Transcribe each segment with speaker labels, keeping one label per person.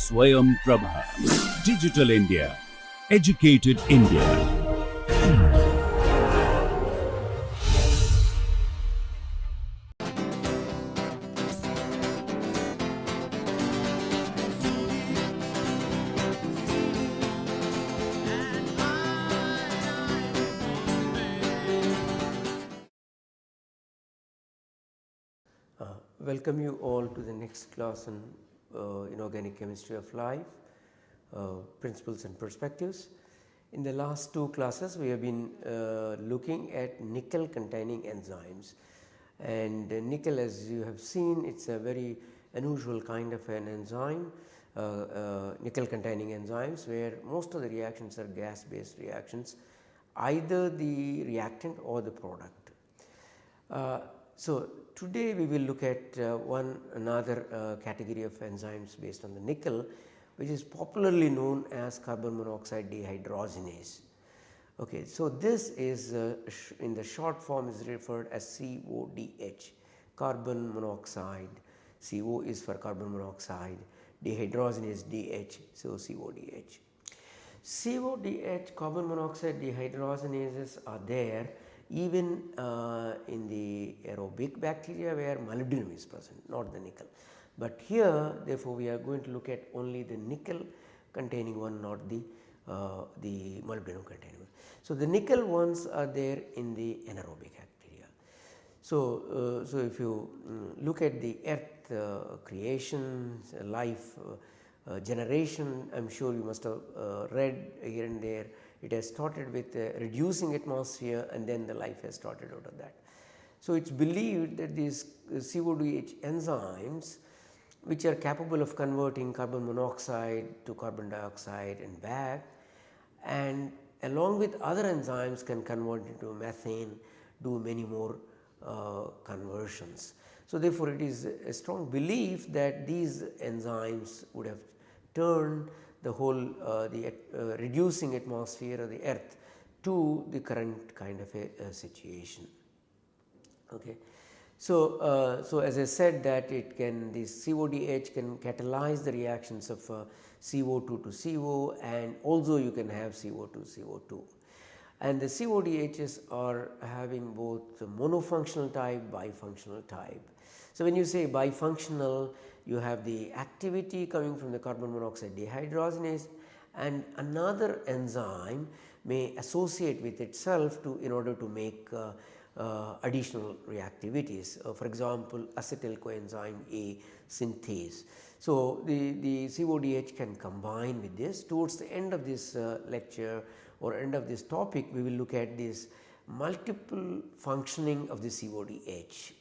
Speaker 1: Swayam Prabha. Digital India. Educated India.
Speaker 2: Welcome you all to the next class on Inorganic Chemistry of Life, Principles and Perspectives. In the last two classes we have been looking at nickel containing enzymes, and nickel, as you have seen, it is a very unusual kind of an enzyme, nickel containing enzymes, where most of the reactions are gas based reactions, either the reactant or the product. So, today we will look at another category of enzymes based on the nickel, which is popularly known as carbon monoxide dehydrogenase. Okay, so this is in the short form is referred as CODH, carbon monoxide. CO is for carbon monoxide, dehydrogenase DH, so CODH. CODH, carbon monoxide dehydrogenases, are there even in the aerobic bacteria where molybdenum is present, not the nickel. But here therefore, we are going to look at only the nickel containing one, not the molybdenum containing one. So, the nickel ones are there in the anaerobic bacteria. So, if you look at the earth creation, life generation, I am sure you must have read here and there. It has started with reducing atmosphere, and then the life has started out of that. So, it is believed that these CODH enzymes, which are capable of converting carbon monoxide to carbon dioxide and back, and along with other enzymes can convert into methane, do many more conversions. So, therefore, it is a strong belief that these enzymes would have turned the whole reducing atmosphere of the earth to the current kind of a situation. Okay. So, as I said that it can, this CODH can catalyze the reactions of CO2 to CO, and also you can have CO2 CO2, and the CODHs are having both monofunctional type, bifunctional type. So, when you say bifunctional, you have the activity coming from the carbon monoxide dehydrogenase, and another enzyme may associate with itself in order to make additional reactivities, for example, acetyl coenzyme A synthase. So, the CODH can combine with this. Towards the end of this lecture or end of this topic, we will look at this multiple functioning of the CODH.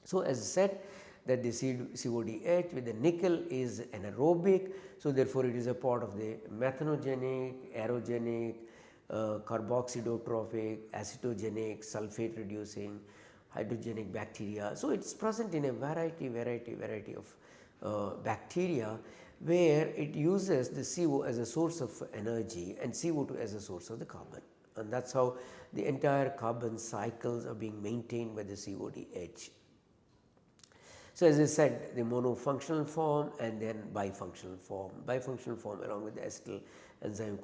Speaker 2: So, as I said that the CODH with the nickel is anaerobic. So, therefore, it is a part of the methanogenic, aerogenic, carboxydotrophic, acetogenic, sulfate reducing, hydrogenic bacteria. So, it is present in a variety of bacteria, where it uses the CO as a source of energy and CO2 as a source of the carbon, and that is how the entire carbon cycles are being maintained by the CODH. So, as I said, the monofunctional form and then bifunctional form along with the acetyl enzyme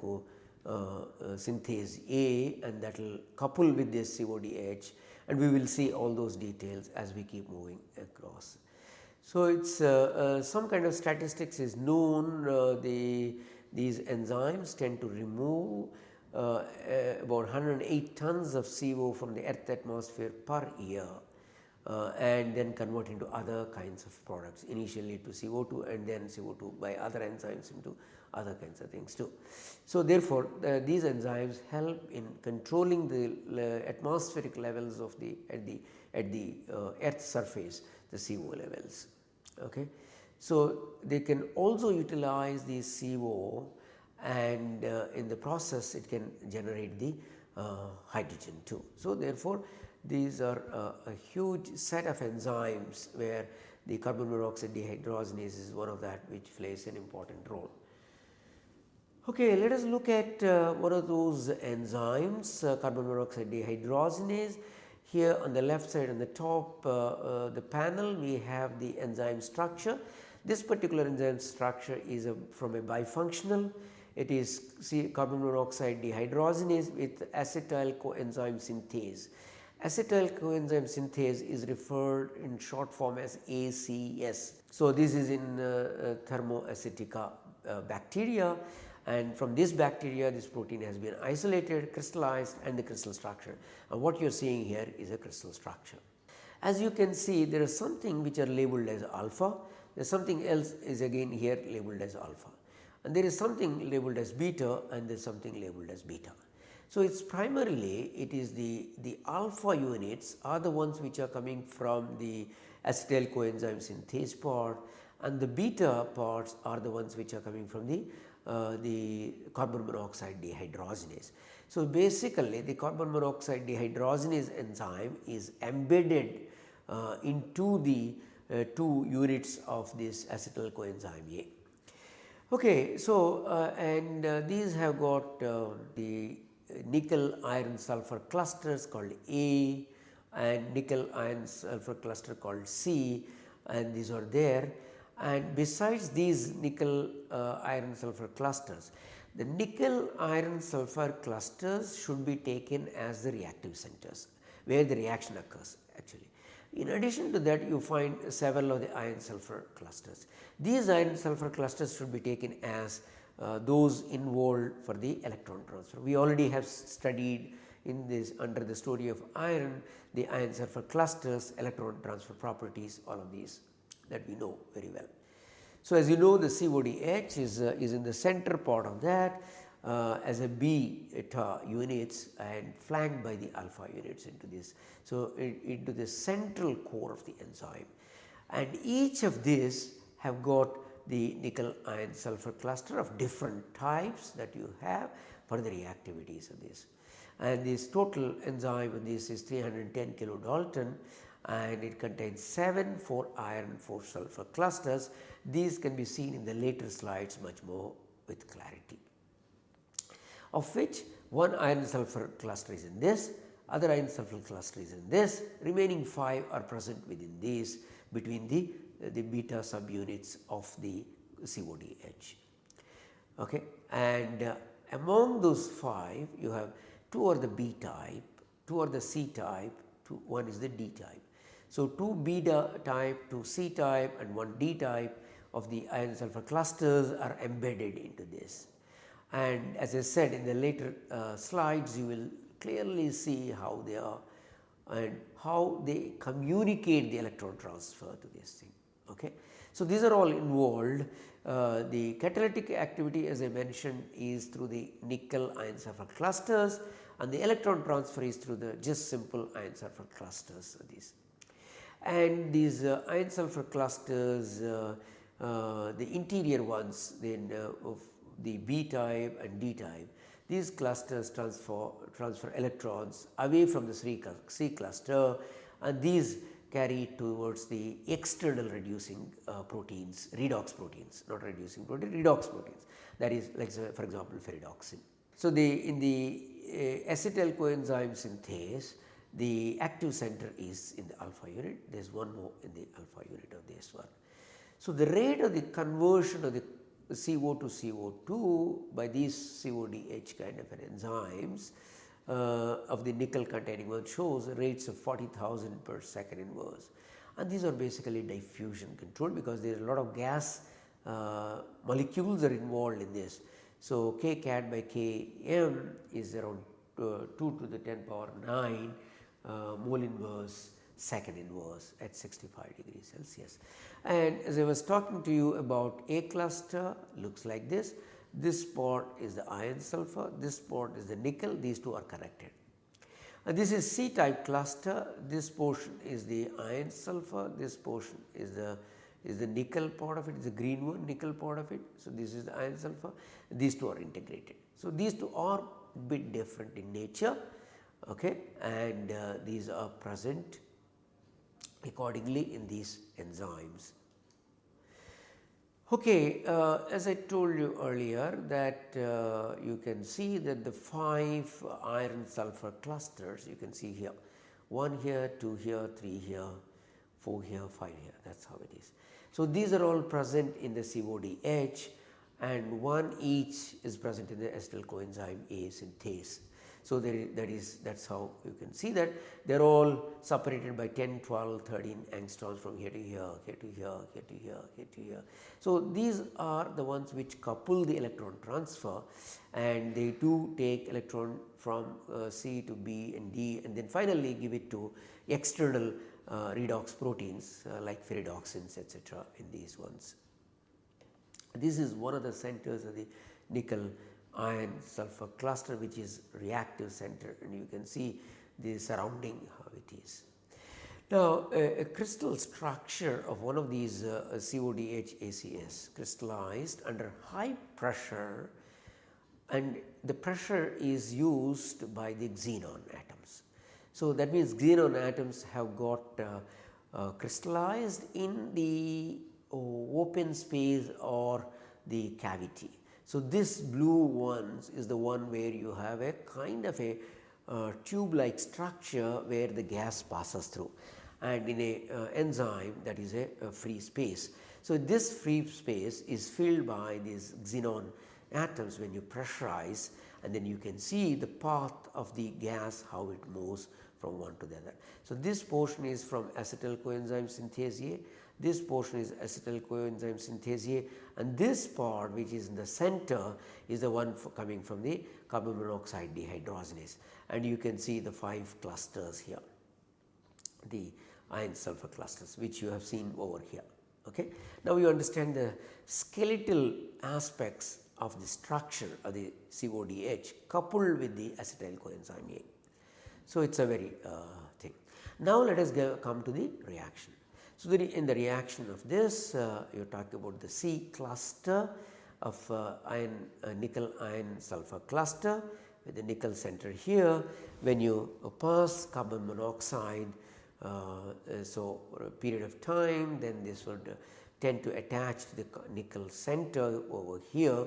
Speaker 2: synthase A, and that will couple with this CODH, and we will see all those details as we keep moving across. So, it is some kind of statistics is known. These enzymes tend to remove about 108 tons of CO from the earth atmosphere per year. And then convert into other kinds of products, initially to CO2 and then CO2 by other enzymes into other kinds of things too. So, therefore, these enzymes help in controlling the atmospheric levels of the at the earth surface, the CO levels. Okay. So, they can also utilize the CO, and in the process it can generate the hydrogen too. So, therefore, these are a huge set of enzymes where the carbon monoxide dehydrogenase is one of that which plays an important role. Okay, let us look at one of those enzymes, carbon monoxide dehydrogenase. Here on the left side on the top the panel we have the enzyme structure. This particular enzyme structure is from a bifunctional. It is carbon monoxide dehydrogenase with acetyl coenzyme synthase. Acetyl coenzyme synthase is referred in short form as ACS. So, this is in Thermoacetica bacteria, and from this bacteria this protein has been isolated, crystallized, and the crystal structure. And what you are seeing here is a crystal structure. As you can see, there is something which are labeled as alpha, there is something else is again here labeled as alpha, and there is something labeled as beta, and there is something labeled as beta. So, it is primarily it is the alpha units are the ones which are coming from the acetyl coenzyme synthase part, and the beta parts are the ones which are coming from the carbon monoxide dehydrogenase. So, basically the carbon monoxide dehydrogenase enzyme is embedded into the 2 units of this acetyl coenzyme A. Okay, so and these have got the nickel iron sulfur clusters called A and nickel iron sulfur cluster called C, and these are there. And besides these nickel iron sulfur clusters, the nickel iron sulfur clusters should be taken as the reactive centers where the reaction occurs actually. In addition to that, you find several of the iron sulfur clusters. These iron sulfur clusters should be taken as those involved for the electron transfer. We already have studied in this under the story of iron, the iron sulfur clusters, electron transfer properties, all of these that we know very well. So, as you know, the CODH is in the center part of that as a beta units and flanked by the alpha units into this. So, into the central core of the enzyme, and each of these have got the nickel iron sulfur cluster of different types that you have for the reactivities of this. And this total enzyme in this is 310 kilodalton, and it contains 7 4 iron 4 sulfur clusters. These can be seen in the later slides much more with clarity, of which one iron sulfur cluster is in this, other iron sulfur cluster is in this, remaining 5 are present within these between the beta subunits of the CODH. Okay. And among those 5 you have 2 are the B type, 2 are the C type, 1 is the D type. So, 2 beta type, 2 C type and 1 D type of the iron sulfur clusters are embedded into this. And as I said in the later slides, you will clearly see how they are and how they communicate the electron transfer to this thing. Okay. So, these are all involved. The catalytic activity, as I mentioned, is through the nickel iron sulfur clusters, and the electron transfer is through the just simple iron sulfur clusters of these. And these iron sulfur clusters, the interior ones then of the B type and D type, these clusters transfer electrons away from the C cluster, and these carry towards the external reducing proteins, redox proteins, not reducing protein, redox proteins, that is like for example ferridoxin. So, in the acetyl coenzyme synthase, the active center is in the alpha unit, there is one more in the alpha unit of this one. So, the rate of the conversion of the CO to CO2 by these CODH kind of enzymes of the nickel containing one shows rates of 40,000 per second inverse, and these are basically diffusion controlled because there is a lot of gas molecules are involved in this. So, K cat by Km is around 2 to the 10 power 9 mole inverse second inverse at 65 degrees Celsius. And as I was talking to you about A cluster looks like this. This part is the iron sulfur, this part is the nickel, these two are connected. And this is C type cluster, this portion is the iron sulfur, this portion is the nickel part of it, is the green one, nickel part of it. So, this is the iron sulfur, these two are integrated. So, these two are a bit different in nature, okay, and these are present accordingly in these enzymes. Okay, as I told you earlier that you can see that the 5 iron sulfur clusters you can see here, 1 here, 2 here, 3 here, 4 here, 5 here, that is how it is. So, these are all present in the CODH and one each is present in the acetyl coenzyme A synthase. So, that is how you can see that they are all separated by 10, 12, 13 angstroms from here to here, here to here, here to here, here to here. So, these are the ones which couple the electron transfer and they do take electron from C to B and D and then finally give it to external redox proteins like ferredoxins etc. in these ones. This is one of the centers of the nickel iron sulfur cluster which is reactive center and you can see the surrounding how it is. Now, a crystal structure of one of these CODH ACS crystallized under high pressure and the pressure is used by the xenon atoms. So, that means xenon atoms have got crystallized in the open space or the cavity. So, this blue one is the one where you have a kind of a tube like structure where the gas passes through and in a enzyme that is a free space. So, this free space is filled by these xenon atoms when you pressurize and then you can see the path of the gas how it moves from one to the other. So, this portion is from acetyl coenzyme synthase, this portion is acetyl coenzyme synthase and this part which is in the center is the one coming from the carbon monoxide dehydrogenase and you can see the 5 clusters here, the iron sulfur clusters which you have seen over here. Okay. Now, you understand the skeletal aspects of the structure of the CODH coupled with the acetyl coenzyme A. So, it is a very thing. Now, let us come to the reaction. So, in the reaction of this you are talking about the C cluster of nickel iron sulfur cluster with the nickel center here. When you pass carbon monoxide so for a period of time then this would tend to attach to the nickel center over here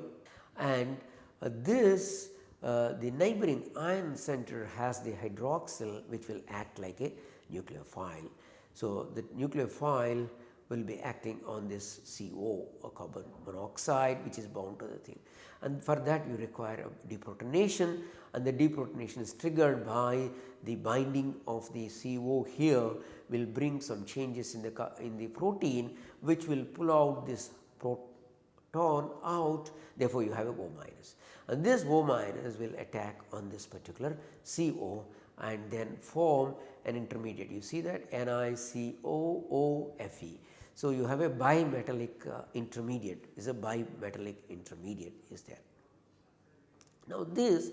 Speaker 2: and this the neighboring iron center has the hydroxyl which will act like a nucleophile. So, the nucleophile will be acting on this CO or carbon monoxide which is bound to the thing and for that you require a deprotonation and the deprotonation is triggered by the binding of the CO here will bring some changes in the protein which will pull out this proton out, therefore, you have a O minus and this O minus will attack on this particular CO and then form an intermediate. You see that NiCOOFe. So, you have a bimetallic intermediate is a bimetallic intermediate is there. Now, this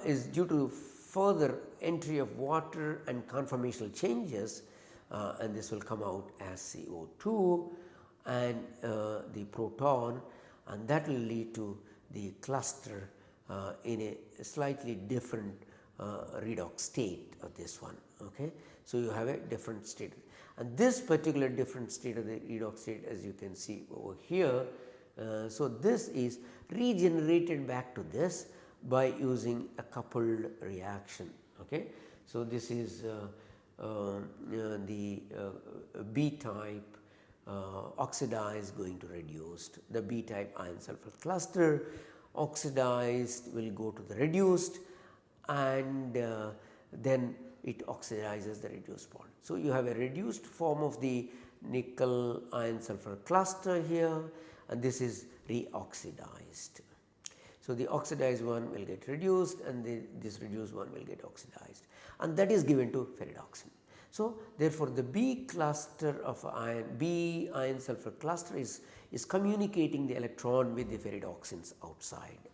Speaker 2: is due to further entry of water and conformational changes and this will come out as CO2 and the proton and that will lead to the cluster in a slightly different redox state of this one. Okay. So, you have a different state and this particular different state of the redox state as you can see over here. So, this is regenerated back to this by using a coupled reaction. Okay. So, this is the B type oxidized going to reduced, the B type iron sulfur cluster oxidized will go to the reduced and then it oxidizes the reduced part. So, you have a reduced form of the nickel iron sulfur cluster here and this is reoxidized. So, the oxidized one will get reduced and this reduced one will get oxidized and that is given to ferredoxin. So, therefore, the B cluster of B iron sulfur cluster is communicating the electron with the ferredoxins outside.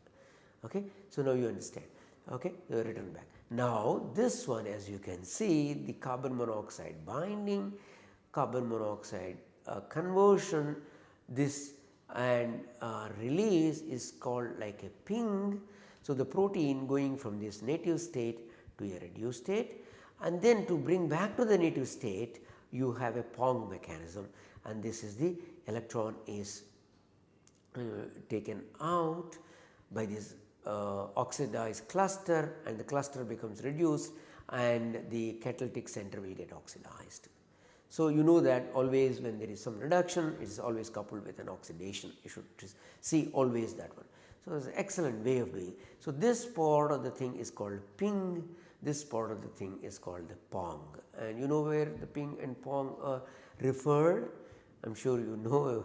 Speaker 2: Okay. So, now you understand. Okay. You return back. Now, this one as you can see the carbon monoxide binding, carbon monoxide conversion, this and release is called like a ping. So, the protein going from this native state to a reduced state and then to bring back to the native state you have a Pong mechanism and this is the electron is taken out by this oxidized cluster and the cluster becomes reduced and the catalytic center will get oxidized. So, you know that always when there is some reduction, it is always coupled with an oxidation. You should see always that one. So, it is an excellent way of doing. So, this part of the thing is called ping, this part of the thing is called the pong, and you know where the ping and pong are referred. I am sure you know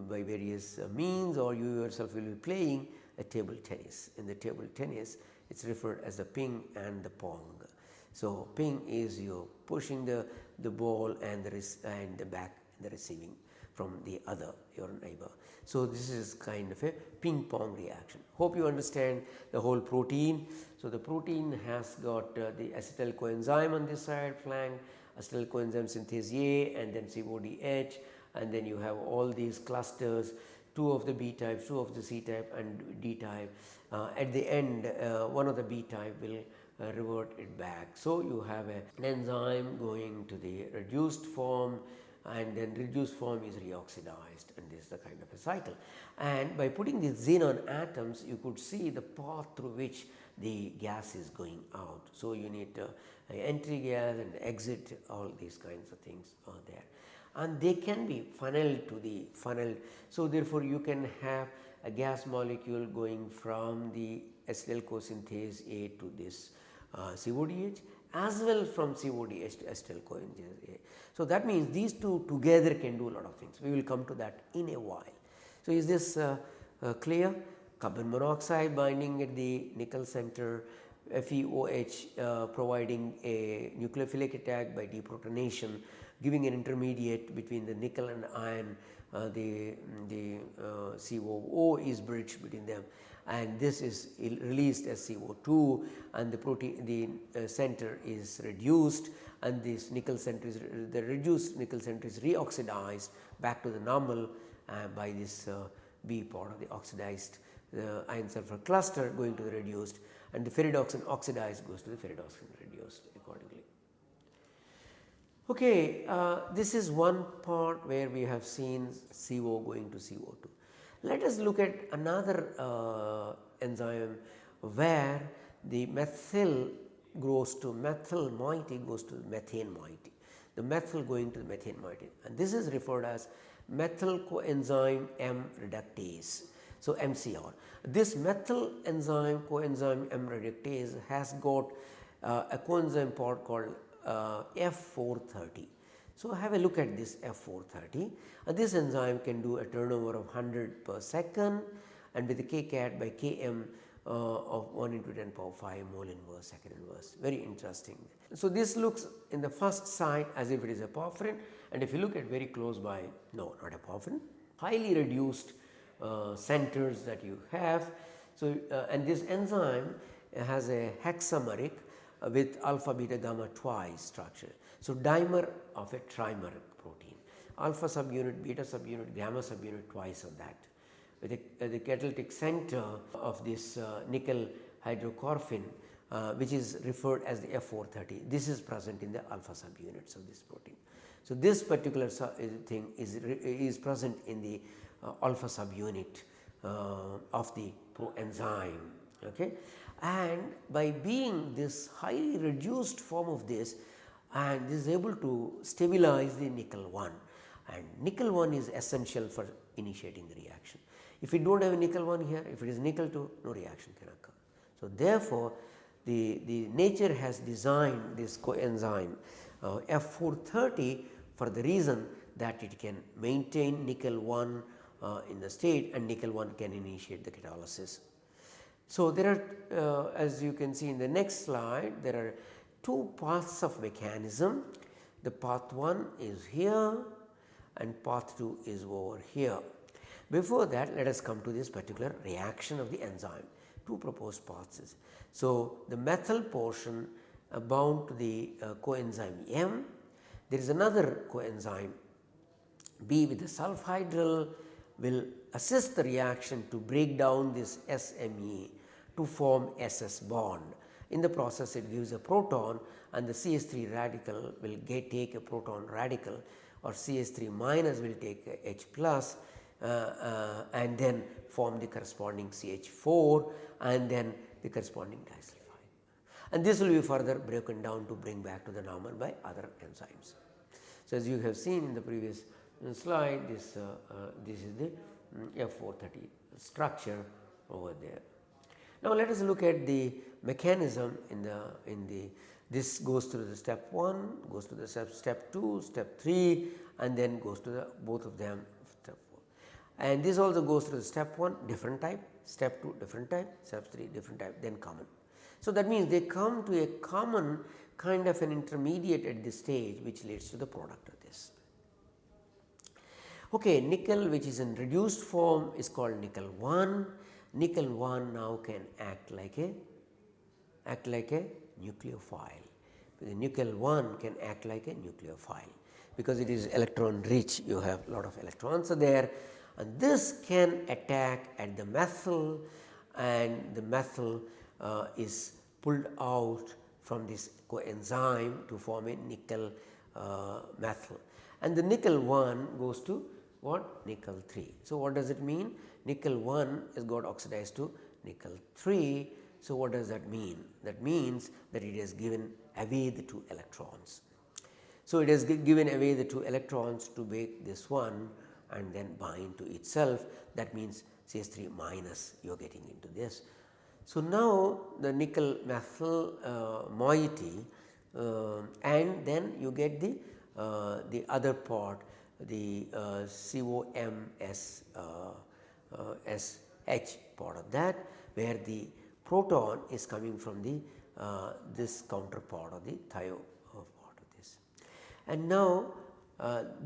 Speaker 2: by various means, or you yourself will be playing a table tennis. In the table tennis, it is referred as the ping and the pong. So, ping is you pushing the ball and the back and the receiving from the other, your neighbor. So, this is kind of a ping pong reaction. Hope you understand the whole protein. So, the protein has got the acetyl coenzyme on this side flank, acetyl coenzyme synthase A, and then CODH, and then you have all these clusters, 2 of the B type, 2 of the C type and D type. At the end, one of the B type will revert it back. So, you have an enzyme going to the reduced form, and then reduced form is reoxidized, and this is the kind of a cycle. And by putting the xenon atoms, you could see the path through which the gas is going out. So, you need entry gas and exit, all these kinds of things are there, and they can be funneled to the funnel. So, therefore, you can have a gas molecule going from the acetyl co-synthase A to this CODH, as well from CODH to acetyl coenzyme A. So, that means these two together can do a lot of things. We will come to that in a while. So, is this clear? Carbon monoxide binding at the nickel center, FeOH providing a nucleophilic attack by deprotonation, giving an intermediate between the nickel and iron. The COO is bridged between them, and this is released as CO2, and the protein, the center is reduced, and this nickel center is the reduced nickel center is reoxidized back to the normal by this B part of the oxidized iron sulfur cluster going to the reduced, and the ferridoxin oxidized goes to the ferridoxin reduced accordingly. Okay, this is one part where we have seen CO going to CO2. Let us look at another enzyme where the methyl goes to methyl moiety goes to methane moiety, the methyl going to the methane moiety, and this is referred as methyl coenzyme M reductase. So, MCR. This methyl enzyme coenzyme M reductase has got a coenzyme part called F430. So, have a look at this F430. This enzyme can do a turnover of 100 per second, and with a kcat by Km of 1 into 10 power 5 mole inverse second inverse. Very interesting. So, this looks in the first sight as if it is a porphyrin, and if you look at very close by, no, not a porphyrin, highly reduced centers that you have. So, and this enzyme has a hexameric with alpha beta gamma twice structure. So, dimer of a trimeric protein, alpha subunit, beta subunit, gamma subunit twice of that, with the catalytic center of this nickel hydrochlorophene, which is referred as the F430. This is present in the alpha subunits of this protein. So, this particular thing is present in the alpha subunit of the proenzyme. Okay. And by being this highly reduced form of this, and this is able to stabilize the nickel 1, and nickel 1 is essential for initiating the reaction. If we do not have a nickel 1 here, if it is nickel 2, no reaction can occur. So, therefore, the nature has designed this coenzyme F430 for the reason that it can maintain nickel 1 in the state, and nickel 1 can initiate the catalysis. So, there are as you can see in the next slide, there are 2 paths of mechanism. The path 1 is here and path 2 is over here. Before that, let us come to this particular reaction of the enzyme. 2 proposed paths. So, the methyl portion bound to the coenzyme M. There is another coenzyme B with the sulfhydryl will assist the reaction to break down this SME to form SS bond. In the process, it gives a proton, and the CH3 radical will take a proton radical, or CH3 minus will take a H plus, and then form the corresponding CH4 and then the corresponding disulfide. and this will be further broken down to bring back to the normal by other enzymes. So, as you have seen in the previous slide, this is the F430 structure over there. Now, let us look at the mechanism in the this goes through the step 1, goes to the step 2, step 3, and then goes to the both of them step 4. And this also goes through the step 1 different type, step 2 different type, step 3 different type, then common. So, that means they come to a common kind of an intermediate at this stage, which leads to the product of this. Okay, nickel, which is in reduced form, is called nickel 1. Nickel 1 now can act like a nucleophile. The nickel 1 can act like a nucleophile because it is electron rich. You have a lot of electrons there, and this can attack at the methyl, and the methyl is pulled out from this coenzyme to form a nickel methyl, and the nickel 1 goes to what? Nickel 3. So, what does it mean? Nickel 1 has got oxidized to nickel 3. So, what does that mean? That means that it has given away the 2 electrons. So, it has given away the 2 electrons to make this one and then bind to itself. That means CH3 minus you are getting into this. So, now the nickel methyl moiety and then you get the other part, the COMS SH part of that, where the proton is coming from the this counterpart of the thio part of this. And now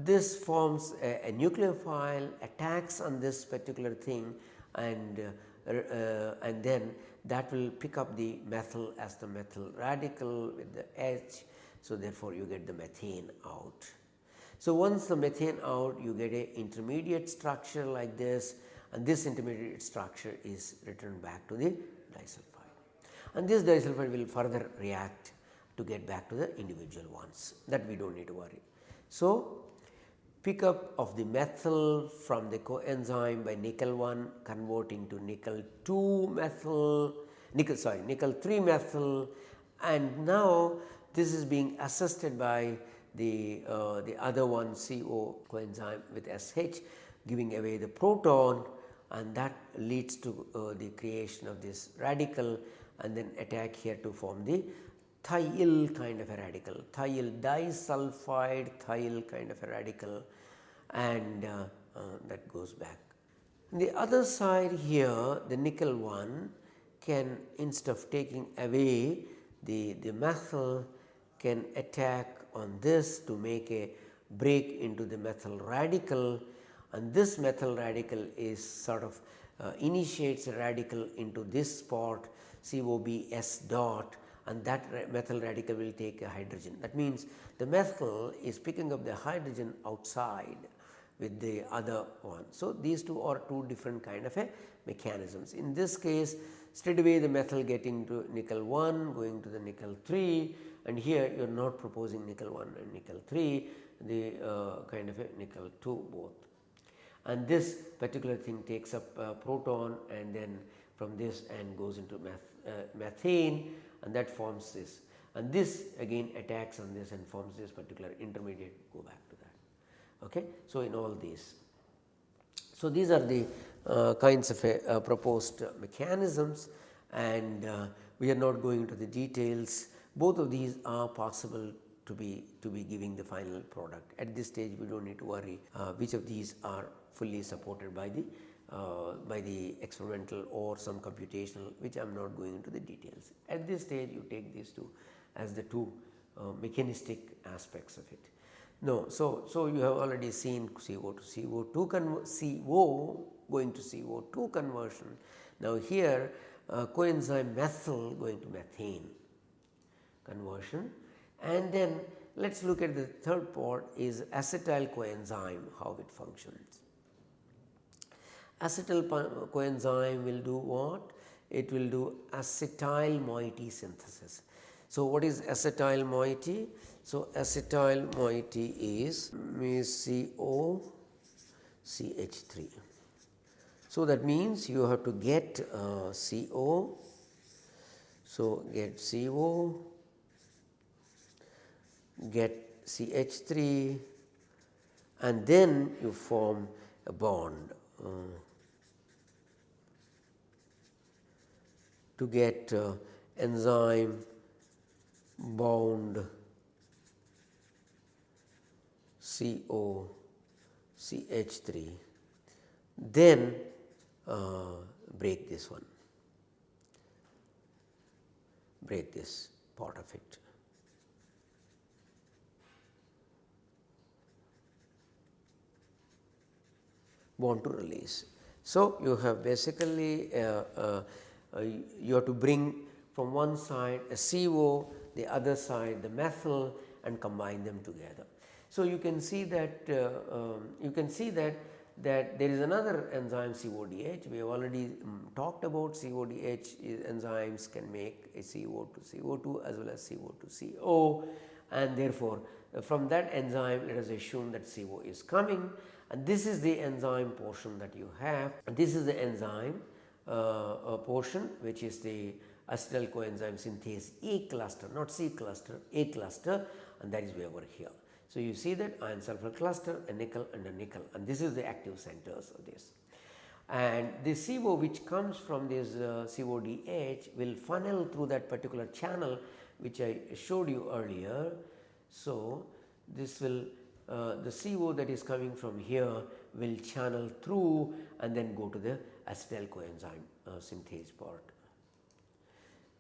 Speaker 2: this forms a nucleophile, attacks on this particular thing, and then that will pick up the methyl as the methyl radical with the H. So, therefore, you get the methane out. So, once the methane out, you get a intermediate structure like this, and this intermediate structure is returned back to the disulfide, and this disulfide will further react to get back to the individual ones, that we do not need to worry. So, pickup of the methyl from the coenzyme by nickel 1 converting to nickel 2 methyl, nickel 3 methyl, and now this is being assisted by the other one CO coenzyme with SH giving away the proton, and that leads to the creation of this radical, and then attack here to form the thiol kind of a radical, thiol disulfide thiol kind of a radical, and that goes back. On the other side here, the nickel 1 can, instead of taking away the methyl, can attack on this to make a break into the methyl radical, and this methyl radical is sort of initiates a radical into this spot COBS dot, and that methyl radical will take a hydrogen. That means the methyl is picking up the hydrogen outside with the other one. So, these two are two different kind of a mechanisms. In this case, straight away the methyl getting to nickel 1 going to the nickel 3, and here you are not proposing nickel 1 and nickel 3, the kind of a nickel 2 both. And this particular thing takes up proton, and then from this and goes into methane, and that forms this, and this again attacks on this and forms this particular intermediate, go back to that. Okay. So, in all these, so these are the kinds of proposed mechanisms, and we are not going into the details. Both of these are possible to be giving the final product. At this stage, we do not need to worry which of these are fully supported by the experimental or some computational, which I am not going into the details. At this stage, you take these two as the two mechanistic aspects of it. No, so you have already seen CO to CO2 CO going to CO2 conversion. Now here coenzyme methyl going to methane conversion, and then let us look at the third part is acetyl coenzyme, how it functions. Acetyl coenzyme will do what? It will do acetyl moiety synthesis. So, what is acetyl moiety? So, acetyl moiety is COCH3. So, that means you have to get CO. So, get CO, get CH3, and then you form a bond to get enzyme bound CO CH3, then break this one, break this part of it. Bond to release. So, you have basically you have to bring from one side a CO, the other side the methyl, and combine them together. So, you can see that that there is another enzyme CODH. We have already talked about CODH enzymes can make a CO to CO2 as well as CO to CO, and therefore, from that enzyme let us assume that CO is coming, and this is the enzyme portion that you have. And this is the enzyme portion, which is the acetyl coenzyme synthase A cluster, not C cluster, A cluster, and that is way over here. So, you see that iron sulfur cluster, a nickel and a nickel, and this is the active centers of this. And the CO which comes from this CODH will funnel through that particular channel which I showed you earlier. So, this will the CO that is coming from here will channel through and then go to the acetyl coenzyme synthase part.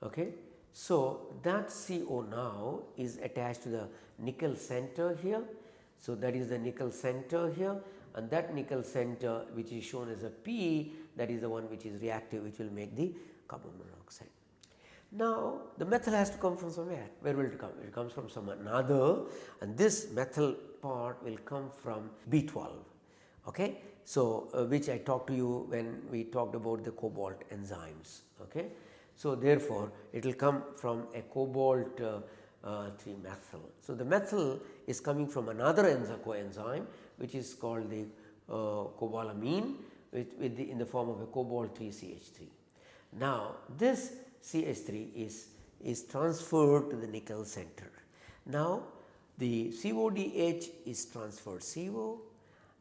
Speaker 2: Okay. So, that CO now is attached to the nickel center here. So, that is the nickel center here, and that nickel center which is shown as a P, that is the one which is reactive, which will make the carbon monoxide. Now, the methyl has to come from somewhere. Where will it come? It comes from some another, and this methyl part will come from B12. Okay. So, which I talked to you when we talked about the cobalt enzymes. Okay. So, therefore, it will come from a cobalt 3 methyl. So, the methyl is coming from another coenzyme which is called the cobalamin in the form of a cobalt 3 CH3. Now, this CH3 is transferred to the nickel center. Now, the CODH is transferred CO,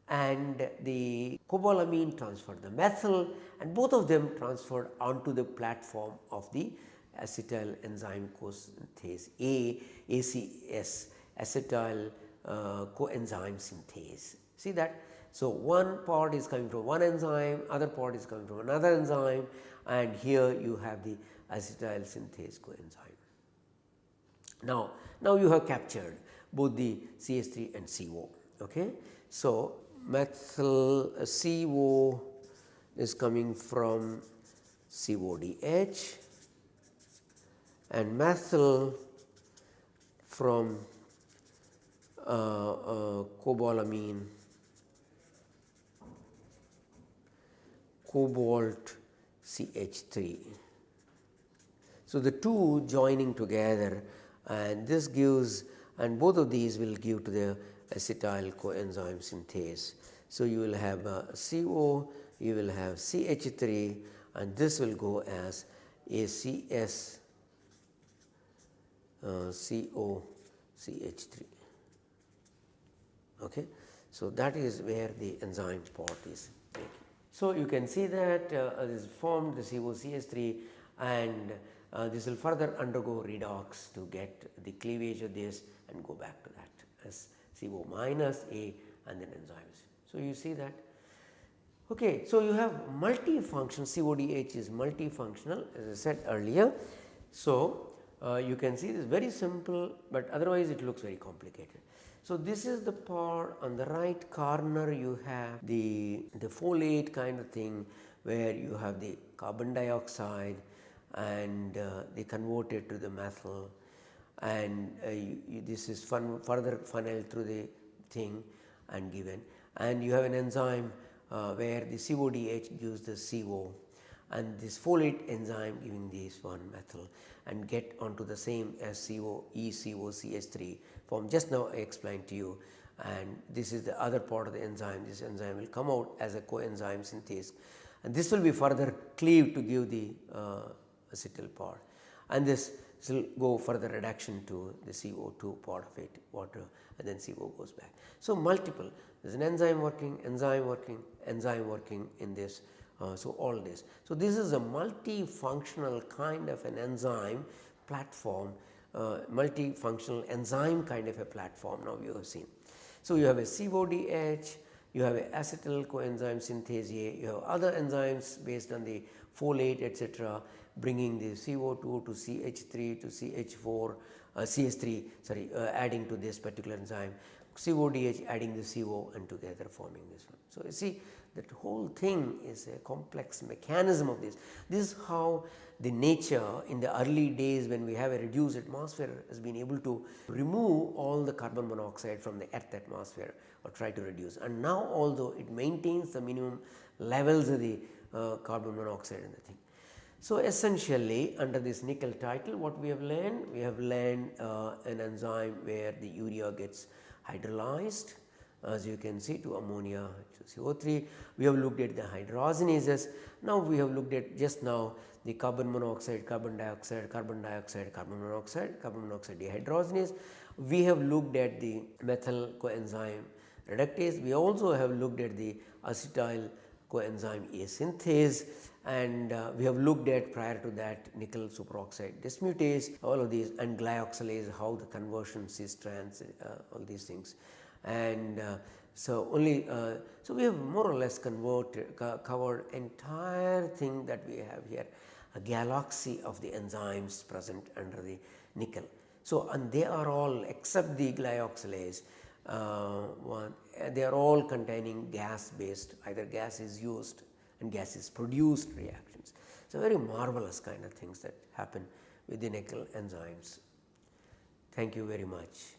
Speaker 2: and the cobalamin transferred the methyl, and both of them transferred onto the platform of the acetyl enzyme synthase ACS, acetyl coenzyme synthase. See that? So, one part is coming from one enzyme, other part is coming from another enzyme, and here you have the acetyl synthase coenzyme. Now you have captured both the CH3 and CO. Okay. So, methyl CO is coming from CODH and methyl from cobalamin, cobalt CH3. So, the two joining together, and this gives, and both of these will give to the acetyl coenzyme synthase. So, you will have CO, you will have CH3, and this will go as ACS CO CH3. Okay. So, that is where the enzyme part is making. So, you can see that this formed the COCH3, and this will further undergo redox to get the cleavage of this and go back to that as CO minus A and then enzymes. So, you see that. Okay. So, you have multifunction, CODH is multifunctional as I said earlier. So, you can see this very simple, but otherwise it looks very complicated. So, this is the part on the right corner, you have the folate kind of thing where you have the carbon dioxide and they convert it to the methyl, and this is further funneled through the thing and given, and you have an enzyme where the CODH gives the CO and this folate enzyme giving this one methyl and get onto the same as COCH3 form. Just now I explained to you, and this is the other part of the enzyme. This enzyme will come out as a coenzyme synthase, and this will be further cleaved to give the acetyl part. and this will go further reduction to the CO2 part of it, water, and then CO goes back. So, multiple, there is an enzyme working in this. So, all this. So, this is a multifunctional kind of an enzyme platform, multifunctional enzyme kind of a platform now you have seen. So, you have a CODH, you have a acetyl coenzyme synthase, you have other enzymes based on the folate etc., bringing the CO2 to CH3 to CH4, CH3 sorry, adding to this particular enzyme, CODH adding the CO and together forming this one. So, you see that whole thing is a complex mechanism of this. This is how the nature in the early days when we have a reduced atmosphere has been able to remove all the carbon monoxide from the earth atmosphere or try to reduce, and now although it maintains the minimum levels of the carbon monoxide in the thing. So, essentially under this nickel title what we have learned? We have learned an enzyme where the urea gets hydrolyzed, as you can see, to ammonia to CO3. We have looked at the hydrogenases. Now, we have looked at just now the carbon monoxide, carbon dioxide, carbon dioxide, carbon monoxide dehydrogenase. We have looked at the methyl coenzyme reductase. We also have looked at the acetyl coenzyme A synthase, and we have looked at prior to that nickel superoxide dismutase, all of these, and glyoxylase, how the conversion cis trans, all these things. And so only so we have more or less covered entire thing that we have here, a galaxy of the enzymes present under the nickel. So, and they are all except the glyoxylase one, they are all containing gas based, either gas is used and gas is produced reactions. So, very marvelous kind of things that happen with the nickel enzymes. Thank you very much.